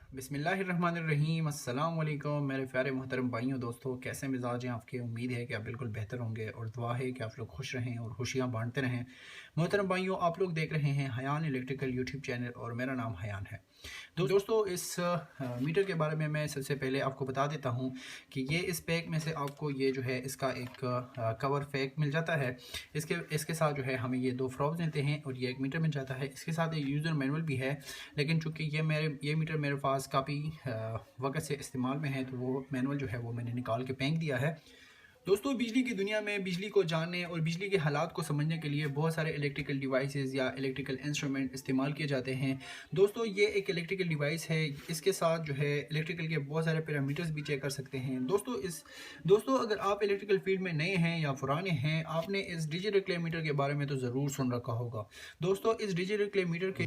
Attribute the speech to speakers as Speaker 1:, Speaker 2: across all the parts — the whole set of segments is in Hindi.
Speaker 1: बिस्मिल्लाहिर्रहमानिर्रहीम। अस्सलाम वालेकुम मेरे प्यारे मोहतरम भाइयों दोस्तों, कैसे मिजाज हैं आपके। उम्मीद है कि आप बिल्कुल बेहतर होंगे और दुआ है कि आप लोग खुश रहें और खुशियां बांटते रहें। मोहतरम भाइयों, आप लोग देख रहे हैं हयान इलेक्ट्रिकल यूट्यूब चैनल और मेरा नाम हयान है। दोस्तों इस मीटर के बारे में मैं सबसे पहले आपको बता देता हूं कि ये इस पैक में से आपको ये जो है इसका एक कवर पैक मिल जाता है। इसके साथ जो है हमें ये 2 फ्रॉक्स देते हैं और ये एक मीटर मिल जाता है। इसके साथ एक यूज़र मैनुअल भी है, लेकिन चूंकि ये मीटर मेरे पास काफ़ी वक्त से इस्तेमाल में है तो वो मैनुअल जो है वो मैंने निकाल के फेंक दिया है। दोस्तों बिजली की दुनिया में बिजली को जानने और बिजली के हालात को समझने के लिए बहुत सारे इलेक्ट्रिकल डिवाइसेस या इलेक्ट्रिकल इंस्ट्रूमेंट इस्तेमाल किए जाते हैं। दोस्तों ये एक इलेक्ट्रिकल डिवाइस है, इसके साथ जो है इलेक्ट्रिकल के बहुत सारे पैरामीटर्स भी चेक कर सकते हैं। दोस्तों अगर आप इलेक्ट्रिकल फील्ड में नए हैं या पुराने हैं, आपने इस डिजिटल क्ले मीटर के बारे में तो ज़रूर सुन रखा होगा। दोस्तों इस डिजिटल क्ले मीटर के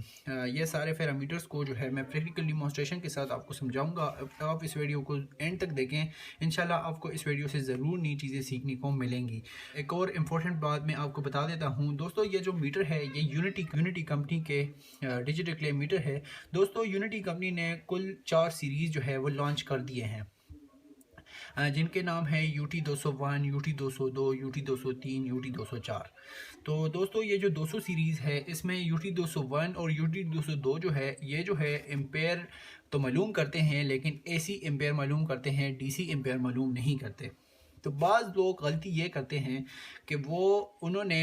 Speaker 1: ये सारे पैरामीटर्स को जो है मैं प्रैक्टिकल डिमॉन्स्ट्रेशन के साथ आपको समझाऊंगा। आप इस वीडियो को एंड तक देखें, इंशाल्लाह आपको इस वीडियो से ज़रूर नई चीज़ें सीखने को मिलेंगी। एक और इम्पोर्टेंट बात मैं आपको बता देता हूँ दोस्तों, ये जो मीटर है ये यूनिटी कंपनी के डिजिटल क्ले मीटर है। दोस्तों यूनिटी कंपनी ने कुल 4 सीरीज़ जो है वो लॉन्च कर दिए हैं, जिनके नाम है UT201, UT202, UT203, UT204। तो दोस्तों ये जो 200 सीरीज़ है इसमें UT201 और UT202 जो है एम्पेयर तो मालूम करते हैं, लेकिन AC एम्पेयर मालूम करते हैं, DC एम्पेयर मालूम नहीं करते। तो बाज़ लोग गलती ये करते हैं कि उन्होंने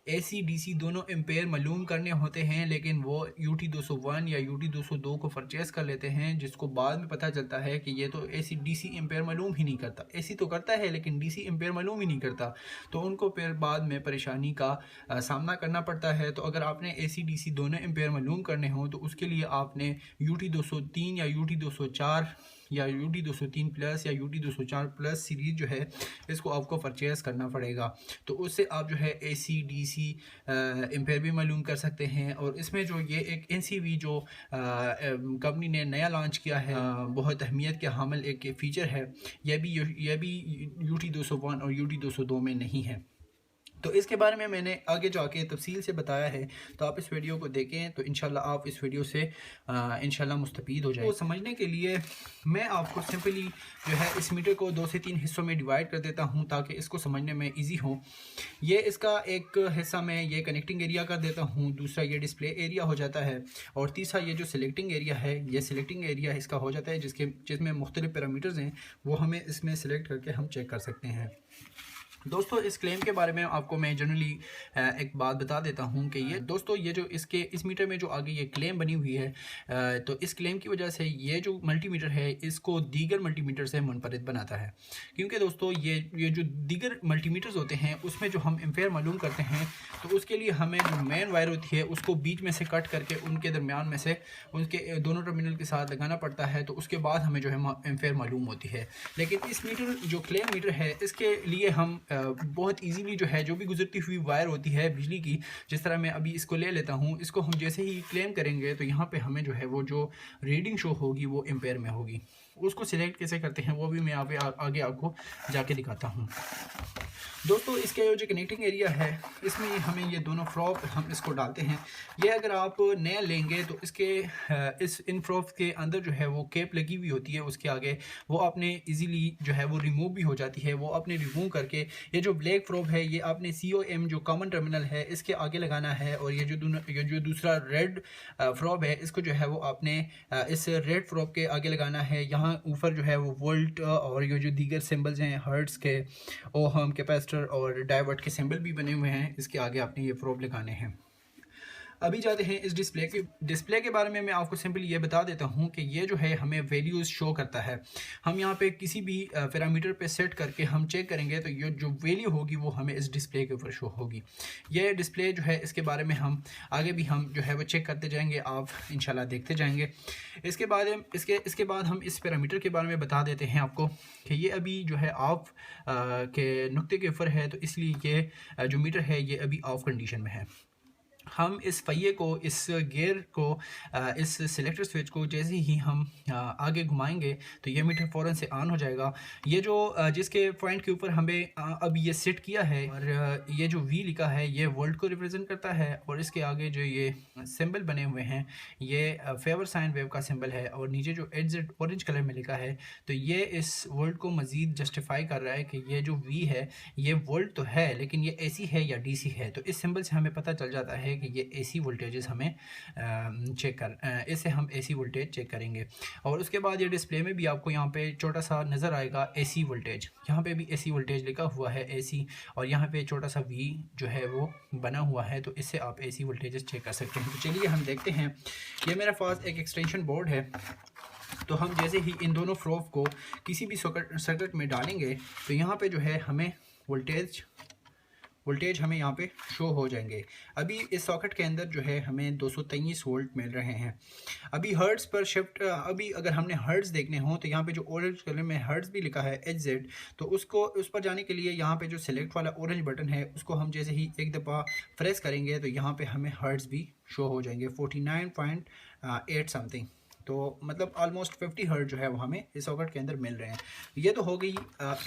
Speaker 1: AC DC दोनों एम्पेयर मालूम करने होते हैं, लेकिन वो UT201 या UT202 को परचेज़ कर लेते हैं, जिसको बाद में पता चलता है कि ये तो AC DC एम्पेयर मालूम ही नहीं करता। AC तो करता है लेकिन DC एम्पेयर मालूम ही नहीं करता, तो उनको फिर बाद में परेशानी का सामना करना पड़ता है। तो अगर आपने AC DC दोनों एम्पेयर मालूम करने हो तो उसके लिए आपने UT203 या UT204 या UT203 प्लस या UT204 प्लस सीरीज़ जो है इसको आपको परचेज़ करना पड़ेगा। तो उससे आप जो है AC DC एम्पेयर भी मालूम कर सकते हैं। और इसमें जो ये एक NCV जो कंपनी ने नया लॉन्च किया है, बहुत अहमियत के हामिल एक फ़ीचर है, यह भी UT201 और UT202 में नहीं है। तो इसके बारे में मैंने आगे जाके तफसील से बताया है, तो आप इस वीडियो को देखें तो इंशाल्लाह आप इस वीडियो से इंशाल्लाह मुस्तफ़ीद हो जाए। तो समझने के लिए मैं आपको सिंपली जो है इस मीटर को 2 से 3 हिस्सों में डिवाइड कर देता हूं ताकि इसको समझने में इजी हो। ये इसका एक हिस्सा मैं ये कनेक्टिंग एरिया कर देता हूं, दूसरा ये डिस्प्ले एरिया हो जाता है, और तीसरा ये जो सिलेक्टिंग एरिया है, ये सिलेक्टिंग एरिया इसका हो जाता है जिसमें मुख्तलिफ पैरामीटर्स हैं, वो हमें इसमें सिलेक्ट करके हम चेक कर सकते हैं। दोस्तों इस क्लेम के बारे में आपको मैं जनरली एक बात बता देता हूं कि ये जो इस मीटर में जो आगे ये क्लेम बनी हुई है, तो इस क्लेम की वजह से ये जो मल्टीमीटर है इसको दीगर मल्टीमीटर से मुनफरिद बनाता है। क्योंकि दोस्तों ये जो दीगर मल्टीमीटर्स होते हैं उसमें जो हम एम्पेयर मालूम करते हैं, तो उसके लिए हमें जो मेन वायर होती है उसको बीच में से कट करके उनके दरमियान में से उनके दोनों टर्मिनल के साथ लगाना पड़ता है, तो उसके बाद हमें जो है एम्पेयर मालूम होती है। लेकिन इस मीटर जो क्लेम मीटर है इसके लिए हम बहुत इजीली जो है जो भी गुजरती हुई वायर होती है बिजली की, जिस तरह मैं अभी इसको ले लेता हूँ, इसको हम जैसे ही क्लेम करेंगे तो यहाँ पे हमें जो है वो जो रीडिंग शो होगी वो एम्पेयर में होगी। उसको सिलेक्ट कैसे करते हैं वो भी मैं आगे आपको जाके दिखाता हूँ। दोस्तों इसके जो कनेक्टिंग एरिया है इसमें हमें ये दोनों फ्रॉक हम इसको डालते हैं। ये अगर आप नया लेंगे तो इन फ्रॉक के अंदर जो है वो केप लगी हुई होती है, उसके आगे वो आपने इजीली जो है वो रिमूव भी हो जाती है। वो आपने रिमूव करके ये जो ब्लैक फ्रॉक है ये आपने COM जो कॉमन टर्मिनल है इसके आगे लगाना है, और ये जो दूसरा रेड फ्रॉक है इसको जो है वो आपने इस रेड फ्रॉक के आगे लगाना है। यहाँ ऊपर जो है वो वोल्ट और ये जो दीगर सिंबल्स हैं हर्ट्स के, ओहम, कैपेसिटर और डाइवर्ट के सिंबल भी बने हुए हैं, इसके आगे आपने ये प्रोब लगाने हैं। अभी जाते हैं इस डिस्प्ले के बारे में मैं आपको सिंपली ये बता देता हूँ कि ये जो है हमें वैल्यूज़ शो करता है। हम यहाँ पे किसी भी पैरामीटर पे सेट करके हम चेक करेंगे तो ये जो वैल्यू होगी वो हमें इस डिस्प्ले के ऊपर शो होगी। ये डिस्प्ले जो है इसके बारे में हम आगे भी हम जो है वो चेक करते जाएंगे, आप इंशाल्लाह देखते जाएंगे। इसके बाद हम इस पैरामीटर के बारे में बता देते हैं आपको कि ये अभी जो है ऑफ के नुक्ते के ऊपर है, तो इसलिए ये जो मीटर है ये अभी ऑफ कंडीशन में है। हम इस पहिए को, इस गियर को, इस सिलेक्टर स्विच को जैसे ही हम आगे घुमाएंगे तो ये मीटर फ़ौरन से ऑन हो जाएगा। ये जो जिसके पॉइंट के ऊपर हमें अब ये सेट किया है, और ये जो वी लिखा है ये वोल्ट को रिप्रेजेंट करता है, और इसके आगे जो ये सिंबल बने हुए हैं ये फेवर साइन वेव का सिंबल है, और नीचे जो एडजेड ऑरेंज कलर में लिखा है तो ये इस वोल्ट को मज़ीद जस्टिफाई कर रहा है कि ये जो वी है ये वोल्ट तो है लेकिन ये एसी है या डीसी है। तो इस सिंबल से हमें पता चल जाता है कि ये एसी वोल्टेजेस हमें इससे हम एसी वोल्टेज चेक करेंगे। और उसके बाद ये डिस्प्ले में भी आपको यहाँ पे छोटा सा नज़र आएगा एसी वोल्टेज, यहाँ पे भी एसी वोल्टेज लिखा हुआ है एसी, और यहाँ पे छोटा सा वी जो है वो बना हुआ है, तो इससे आप एसी वोल्टेजेस चेक कर सकते हैं। तो चलिए हम देखते हैं। ये मेरे पास एक एक्सटेंशन बोर्ड है, तो हम जैसे ही इन दोनों प्रोब को किसी भी सर्किट में डालेंगे तो यहाँ पे जो है हमें वोल्टेज हमें यहाँ पे शो हो जाएंगे। अभी इस सॉकेट के अंदर जो है हमें 223 वोल्ट मिल रहे हैं। अभी हर्ट्ज़ पर शिफ्ट, अभी अगर हमने हर्ट्ज़ देखने हो तो यहाँ पे जो ऑरेंज कलर में हर्ट्ज़ भी लिखा है HZ, तो उस पर जाने के लिए यहाँ पे जो सिलेक्ट वाला ऑरेंज बटन है उसको हम जैसे ही एक दफ़ा प्रेस करेंगे तो यहाँ पे हमें हर्ट्ज़ भी शो हो जाएंगे 49.8 समथिंग। तो मतलब ऑलमोस्ट 50 हर्ट्ज़ जो है वो हमें इस सॉकेट के अंदर मिल रहे हैं। ये तो हो गई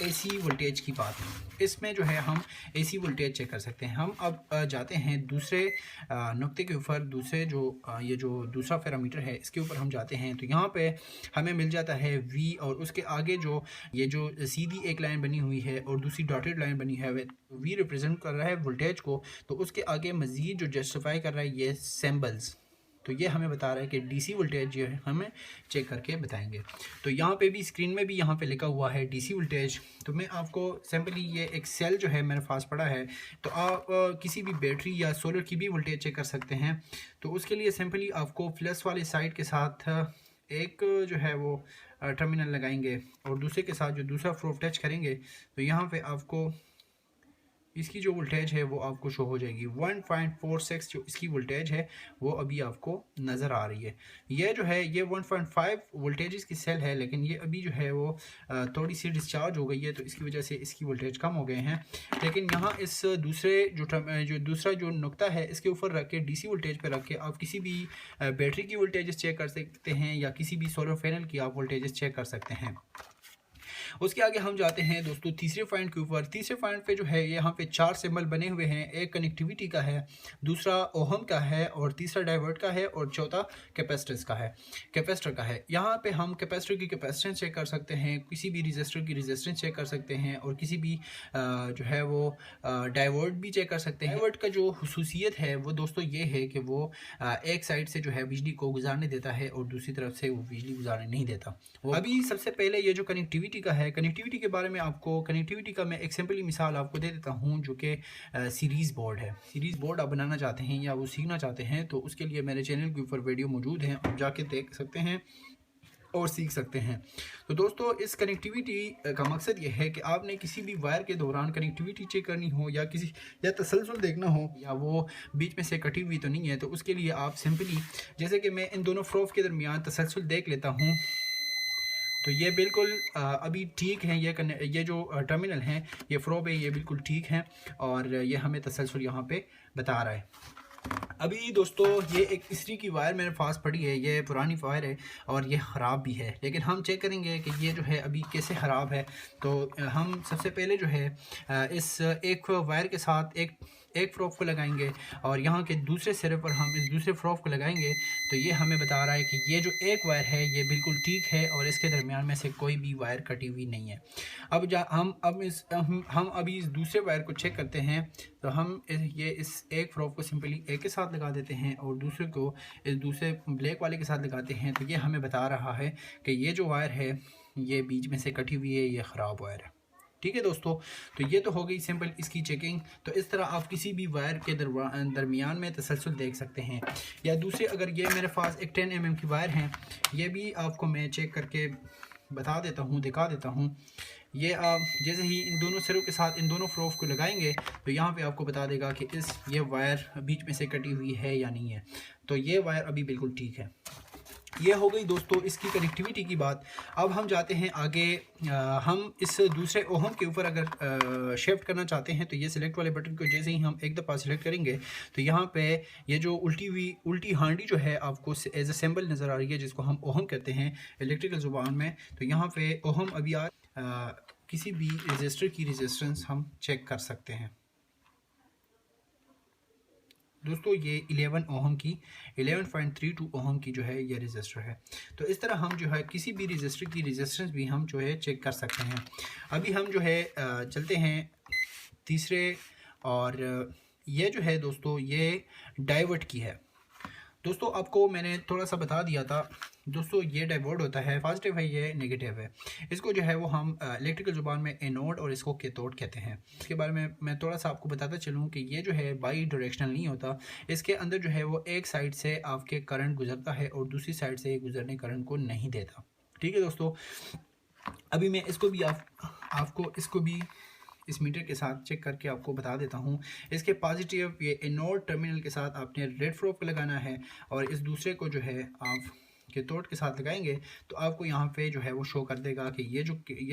Speaker 1: एसी वोल्टेज की बात। इसमें जो है हम एसी वोल्टेज चेक कर सकते हैं। हम अब जाते हैं दूसरे नुक्ते के ऊपर, दूसरे जो ये जो दूसरा पैरामीटर है इसके ऊपर हम जाते हैं तो यहाँ पे हमें मिल जाता है वी, और उसके आगे जो ये जो सीधी एक लाइन बनी हुई है और दूसरी डॉटेड लाइन बनी है, वी रिप्रेजेंट कर रहा है वोल्टेज को, तो उसके आगे मज़ीद जो जस्टिफाई कर रहा है ये सिंबल्स, तो ये हमें बता रहा है कि डीसी वोल्टेज जो है हमें चेक करके बताएंगे। तो यहाँ पे भी स्क्रीन में भी यहाँ पे लिखा हुआ है डीसी वोल्टेज। तो मैं आपको सिंपली ये एक सेल जो है मेरे पास पड़ा है, तो आप किसी भी बैटरी या सोलर की भी वोल्टेज चेक कर सकते हैं। तो उसके लिए सिंपली आपको प्लस वाली साइड के साथ एक जो है वो टर्मिनल लगाएंगे और दूसरे के साथ जो दूसरा प्रोब टच करेंगे तो यहाँ पे आपको इसकी जो वोल्टेज है वो आपको शो हो जाएगी 1.46 जो इसकी वोल्टेज है वो अभी आपको नज़र आ रही है। ये जो है ये 1.5 वोल्टेज की सेल है, लेकिन ये अभी जो है वो थोड़ी सी डिस्चार्ज हो गई है तो इसकी वजह से इसकी वोल्टेज कम हो गए हैं। लेकिन यहाँ इस दूसरे जो दूसरा जो नुक्ता है इसके ऊपर रख के डीसी वोल्टेज पर रख के आप किसी भी बैटरी की वोल्टेजेस चेक कर सकते हैं या किसी भी सोलर पैनल की आप वोल्टेजेस चेक कर सकते हैं। उसके आगे हम जाते हैं दोस्तों तीसरे पॉइंट के ऊपर। तीसरे पॉइंट पे जो है यहाँ पे 4 सिंबल बने हुए हैं, एक कनेक्टिविटी का है, दूसरा ओहम का है, और तीसरा डाइवर्ट का है, और चौथा कैपेसिटर का है। यहाँ पे हम कैपेसिटर की कैपेसिटेंस चेक कर सकते हैं, किसी भी रजिस्टर की रेजिस्टेंस चेक कर सकते हैं, और किसी भी जो है वो डाइवर्ट भी चेक कर सकते हैं। डाइवर्ट का जो खुसूसियत है वो दोस्तों ये है कि वो एक साइड से जो है बिजली को गुजारने देता है और दूसरी तरफ से वो बिजली गुजारने नहीं देता। अभी सबसे पहले ये जो कनेक्टिविटी का है, कनेक्टिविटी के बारे में आपको कनेक्टिविटी का मैं एक सिंपली मिसाल आपको दे देता हूँ जो कि सीरीज़ बोर्ड है। सीरीज़ बोर्ड आप बनाना चाहते हैं या वो सीखना चाहते हैं तो उसके लिए मेरे चैनल के ऊपर वीडियो मौजूद हैं, आप जाके देख सकते हैं और सीख सकते हैं। तो दोस्तों इस कनेक्टिविटी का मकसद ये है कि आपने किसी भी वायर के दौरान कनेक्टिविटी चेक करनी हो या तसलसल देखना हो या वो बीच में से कटी हुई तो नहीं है, तो उसके लिए आप सिंपली जैसे कि मैं इन दोनों प्रोब के दरमियान तसलसल देख लेता हूँ तो ये बिल्कुल अभी ठीक है। ये जो टर्मिनल हैं ये प्रोब है, ये बिल्कुल ठीक है और ये हमें तसलसल यहाँ पे बता रहा है। अभी दोस्तों ये एक इस्त्री की वायर मेरे पास पड़ी है, ये पुरानी वायर है और ये ख़राब भी है, लेकिन हम चेक करेंगे कि ये जो है अभी कैसे ख़राब है। तो हम सबसे पहले जो है इस एक वायर के साथ एक प्रोब को लगाएंगे और यहाँ के दूसरे सिरे पर हम इस दूसरे प्रोब को लगाएंगे तो ये हमें बता रहा है कि ये जो एक वायर है ये बिल्कुल ठीक है और इसके दरमियान में से कोई भी वायर कटी हुई नहीं है। अब हम अभी इस दूसरे वायर को चेक करते हैं तो हम इस एक प्रोब को सिंपली एक के साथ लगा देते हैं और दूसरे को इस दूसरे ब्लैक वाले के साथ लगाते हैं तो ये हमें बता रहा है कि ये जो वायर है ये बीच में से कटी हुई है, ये ख़राब वायर है। ठीक है दोस्तों, तो ये तो हो गई सिंपल इसकी चेकिंग। तो इस तरह आप किसी भी वायर के दरमियान में तसलसल देख सकते हैं। या दूसरे अगर ये मेरे पास एक 10 mm की वायर है, ये भी आपको मैं चेक करके बता देता हूँ, दिखा देता हूँ। ये आप जैसे ही इन दोनों सिरों के साथ इन दोनों प्रोब को लगाएंगे तो यहाँ पे आपको बता देगा कि ये वायर बीच में से कटी हुई है या नहीं है। तो ये वायर अभी बिल्कुल ठीक है। ये हो गई दोस्तों इसकी कनेक्टिविटी की बात। अब हम जाते हैं आगे। हम इस दूसरे ओहम के ऊपर अगर शिफ्ट करना चाहते हैं तो ये सिलेक्ट वाले बटन को जैसे ही हम एक दफ़ा सिलेक्ट करेंगे तो यहाँ पे ये जो उल्टी हांडी जो है आपको एज ए सिंबल नज़र आ रही है, जिसको हम ओहम कहते हैं इलेक्ट्रिकल ज़ुबान में। तो यहाँ पे ओहम अभी किसी भी रजिस्टर की रेजिस्टेंस हम चेक कर सकते हैं दोस्तों। ये 11 ओहम की 11.32 ओहम की जो है ये रजिस्टर है। तो इस तरह हम जो है किसी भी रजिस्टर की रेजिस्टेंस भी हम जो है चेक कर सकते हैं। अभी हम जो है चलते हैं तीसरे, और ये जो है दोस्तों ये डाइवर्ट की है। दोस्तों आपको मैंने थोड़ा सा बता दिया था दोस्तों, ये डाइवर्ट होता है, पॉजिटिव है, ये नेगेटिव है। इसको जो है वो हम इलेक्ट्रिकल ज़ुबान में एनोड और इसको कैथोड कहते हैं। इसके बारे में मैं थोड़ा सा आपको बताता चलूँ कि ये जो है बाई डायरेक्शनल नहीं होता। इसके अंदर जो है वो एक साइड से आपके करंट गुजरता है और दूसरी साइड से गुजरने करंट को नहीं देता। ठीक है दोस्तों, अभी मैं इसको भी आपको इसको भी इस मीटर के साथ चेक करके आपको बता देता हूँ। इसके पॉजिटिव ये एनोड टर्मिनल के साथ आपने रेड फ्लोप पे लगाना है, और इस दूसरे को जो है आप कैथोड के साथ लगाएंगे तो आपको यहाँ पे जो है वो शो कर देगा कि ये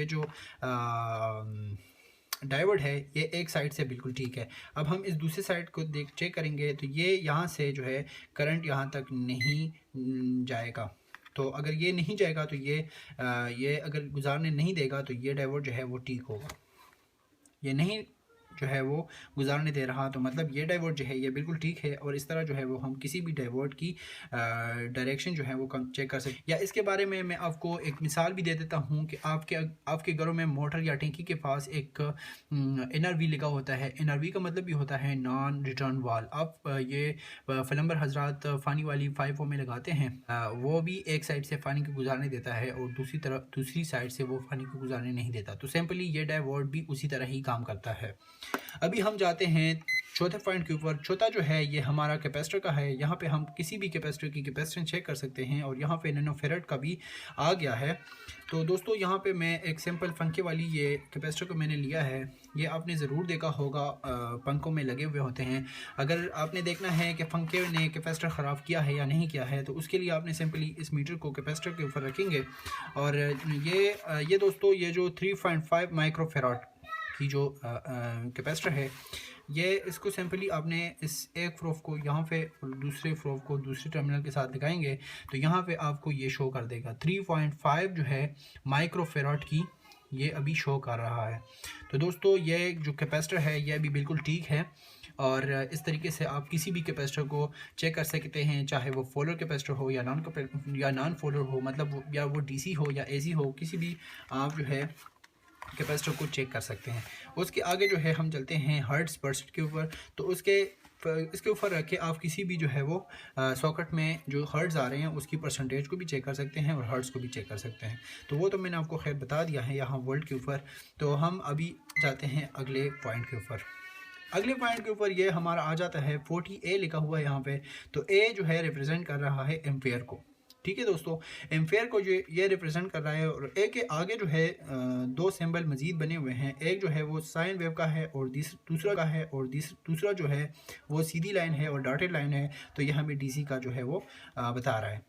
Speaker 1: जो डायोड है ये एक साइड से बिल्कुल ठीक है। अब हम इस दूसरी साइड को चेक करेंगे तो ये यहाँ से जो है करंट यहाँ तक नहीं जाएगा। तो अगर ये नहीं जाएगा तो ये अगर गुजारने नहीं देगा तो ये डायोड जो है वो ठीक होगा। ये नहीं जो है वो गुजारने दे रहा तो मतलब ये डाइवर्ट जो है ये बिल्कुल ठीक है। और इस तरह जो है वो हम किसी भी डाइवर्ट की डायरेक्शन जो है वो चेक कर सकते। या इसके बारे में मैं आपको एक मिसाल भी दे देता हूँ कि आपके घरों में मोटर या टैंकी के पास एक NRV लगा होता है। NRV का मतलब भी होता है नॉन रिटर्न वाल। आप ये प्लम्बर हजरात पानी वाली पाइपों में लगाते हैं, वो भी एक साइड से पानी को गुजारने देता है और दूसरी साइड से वो पानी को गुजारने नहीं देता। तो सिंपली ये डाइवर्ट भी उसी तरह ही काम करता है। अभी हम जाते हैं चौथे पॉइंट के ऊपर। चौथा जो है ये हमारा कैपेसिटर का है। यहाँ पे हम किसी भी कैपेसिटर की कैपेसिटेंस चेक कर सकते हैं, और यहाँ पे नैनोफेरेड का भी आ गया है। तो दोस्तों यहाँ पे मैं एक सिंपल पंखे वाली ये कैपेसिटर को मैंने लिया है। ये आपने ज़रूर देखा होगा, पंखों में लगे हुए होते हैं। अगर आपने देखना है कि पंखे ने कैपेसिटर ख़राब किया है या नहीं किया है तो उसके लिए आपने सिंपली इस मीटर को कैपेसिटर के ऊपर रखेंगे, और ये दोस्तों ये जो 3.5 माइक्रोफेराड की जो कैपेसिटर है, ये इसको सिंपली आपने इस एक फ्रोफ को यहाँ पे और दूसरे फ्रोफ को दूसरे टर्मिनल के साथ लगाएंगे तो यहाँ पे आपको ये शो कर देगा 3.5 जो है माइक्रोफेराड की ये अभी शो कर रहा है। तो दोस्तों ये जो कैपेसिटर है ये अभी बिल्कुल ठीक है, और इस तरीके से आप किसी भी कैपेसिटर को चेक कर सकते हैं, चाहे वो फोलर कैपेसिटर हो या नॉन फोलर हो, मतलब या वो DC हो या AC हो, किसी भी आप जो है कैपेसिटर को चेक कर सकते हैं। उसके आगे जो है हम चलते हैं हर्ट्ज परसेंट के ऊपर। तो इसके ऊपर रख के आप किसी भी जो है वो सॉकेट में जो हर्ट्ज आ रहे हैं उसकी परसेंटेज को भी चेक कर सकते हैं और हर्ट्ज को भी चेक कर सकते हैं। तो वो तो मैंने आपको खैर बता दिया है यहाँ वोल्ट के ऊपर। तो हम अभी जाते हैं अगले पॉइंट के ऊपर। अगले पॉइंट के ऊपर ये हमारा आ जाता है 40A लिखा हुआ है यहाँ पे। तो A जो है रिप्रेजेंट कर रहा है एम्पेयर को। ठीक है दोस्तों, एम्पेयर को जो ये रिप्रेजेंट कर रहा है, और ए के आगे जो है दो सिंबल मजीद बने हुए हैं। एक जो है वो साइन वेव का है और दूसरा का है, और दूसरा जो है वो सीधी लाइन है और डॉटेड लाइन है। तो ये हमें DC का जो है वो बता रहा है।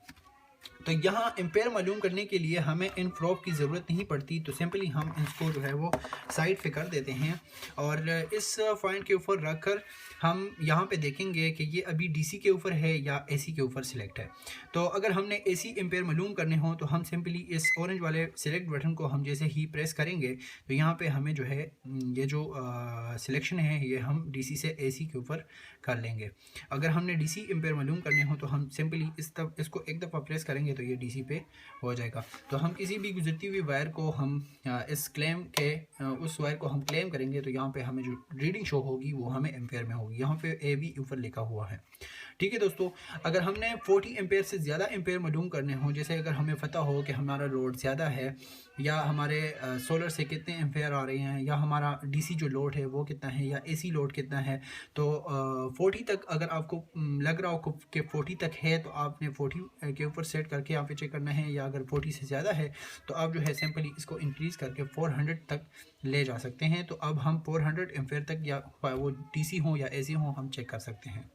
Speaker 1: तो यहाँ एम्पेयर मालूम करने के लिए हमें इन प्रोब की ज़रूरत नहीं पड़ती, तो सिंपली हम इसको जो है वो साइड पे कर देते हैं, और इस पॉइंट के ऊपर रख कर हम यहाँ पे देखेंगे कि ये अभी DC के ऊपर है या AC के ऊपर सिलेक्ट है। तो अगर हमने AC एम्पेयर मालूम करने हो तो हम सिंपली इस ऑरेंज वाले सिलेक्ट बटन को हम जैसे ही प्रेस करेंगे तो यहाँ पे हमें जो है ये जो सिलेक्शन है ये हम DC से AC के ऊपर कर लेंगे। अगर हमने DC एम्पेयर मालूम करने हो तो हम सिंपली इसको एक दफ़ा प्रेस करेंगे तो ये DC पे हो जाएगा। तो हम किसी भी गुजरती हुई वायर को हम उस वायर को हम क्लेम करेंगे तो यहाँ पे हमें जो रीडिंग शो होगी वो हमें एम्पेयर में होगी। यहाँ पे AB ऊपर लिखा हुआ है। ठीक है दोस्तों, अगर हमने 40 एम्पेयर से ज़्यादा एम्पेयर मालूम करने हो, जैसे अगर हमें पता हो कि हमारा लोड ज़्यादा है या हमारे सोलर से कितने एम्पेयर आ रहे हैं या हमारा DC जो लोड है वो कितना है या AC लोड कितना है, तो 40 तक अगर आपको लग रहा हो कि 40 तक है तो आपने 40 के ऊपर सेट करके यहाँ पे चेक करना है, या अगर 40 से ज़्यादा है तो आप जो है सिंपली इसको इंक्रीज़ करके 400 तक ले जा सकते हैं। तो अब हम 400 एम्पेयर तक या वो DC हो या AC हो हम चेक कर सकते हैं।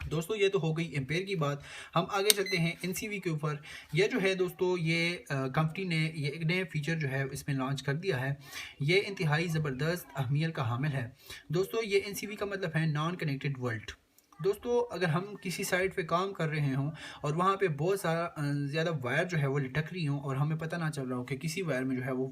Speaker 1: दोस्तों ये तो हो गई एम्पेयर की बात। हम आगे चलते हैं एनसीवी के ऊपर। ये जो है दोस्तों, ये कंपनी ने ये एक नया फीचर जो है इसमें लॉन्च कर दिया है। ये इंतहाई ज़बरदस्त अहमियत का हामिल है। दोस्तों ये एनसीवी का मतलब है नॉन कनेक्टेड वर्ल्ड। दोस्तों अगर हम किसी साइट पे काम कर रहे हों और वहाँ पे बहुत सारा ज़्यादा वायर जो है वो लटक रही हों और हमें पता ना चल रहा हो कि किसी वायर में जो है वो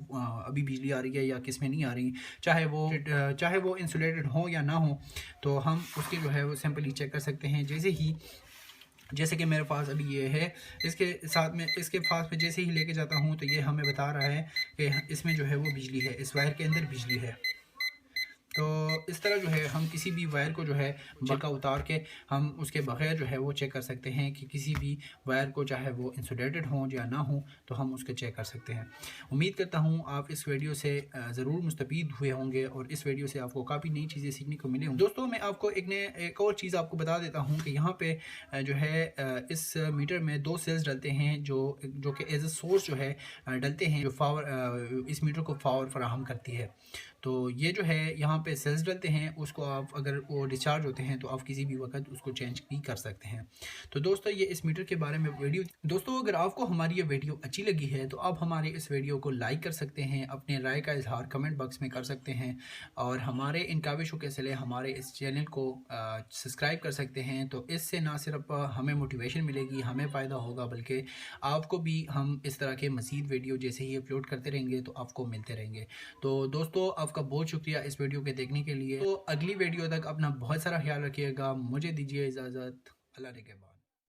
Speaker 1: अभी बिजली आ रही है या किस में नहीं आ रही, चाहे वो इंसुलेटेड हो या ना हो, तो हम उसके जो है वो सिंपली चेक कर सकते हैं। जैसे कि मेरे पास अभी ये है, इसके साथ में इसके पास पे जैसे ही लेके जाता हूँ तो ये हमें बता रहा है कि इसमें जो है वो बिजली है, इस वायर के अंदर बिजली है। तो इस तरह जो है हम किसी भी वायर को जो है बका उतार के हम उसके बगैर जो है वो चेक कर सकते हैं कि किसी भी वायर को, चाहे वो इंसुलेटेड हो या ना हो, तो हम उसके चेक कर सकते हैं। उम्मीद करता हूँ आप इस वीडियो से ज़रूर मुस्तफ़ीद हुए होंगे और इस वीडियो से आपको काफ़ी नई चीज़ें सीखने को मिली होंगी। दोस्तों मैं आपको एक और चीज़ आपको बता देता हूँ कि यहाँ पे जो है इस मीटर में 2 सेल्स डलते हैं जो कि एज ए सोर्स जो है डलते हैं, जो पावर इस मीटर को पावर फराहम करती है। तो ये जो है यहाँ पे सेल्स डलते हैं, उसको आप अगर वो डिस्चार्ज होते हैं तो आप किसी भी वक्त उसको चेंज भी कर सकते हैं। तो दोस्तों ये इस मीटर के बारे में वीडियो। दोस्तों अगर आपको हमारी ये वीडियो अच्छी लगी है तो आप हमारे इस वीडियो को लाइक कर सकते हैं, अपने राय का इजहार कमेंट बॉक्स में कर सकते हैं और हमारे इन काविशों के सिले हमारे इस चैनल को सब्सक्राइब कर सकते हैं। तो इससे ना सिर्फ हमें मोटिवेशन मिलेगी, हमें फ़ायदा होगा, बल्कि आपको भी हम इस तरह के मज़ीद वीडियो जैसे ही अपलोड करते रहेंगे तो आपको मिलते रहेंगे। तो दोस्तों आपका बहुत शुक्रिया इस वीडियो के देखने के लिए। तो अगली वीडियो तक अपना बहुत सारा ख्याल रखिएगा। मुझे दीजिए इजाज़त। अल्लाह ने के बाद।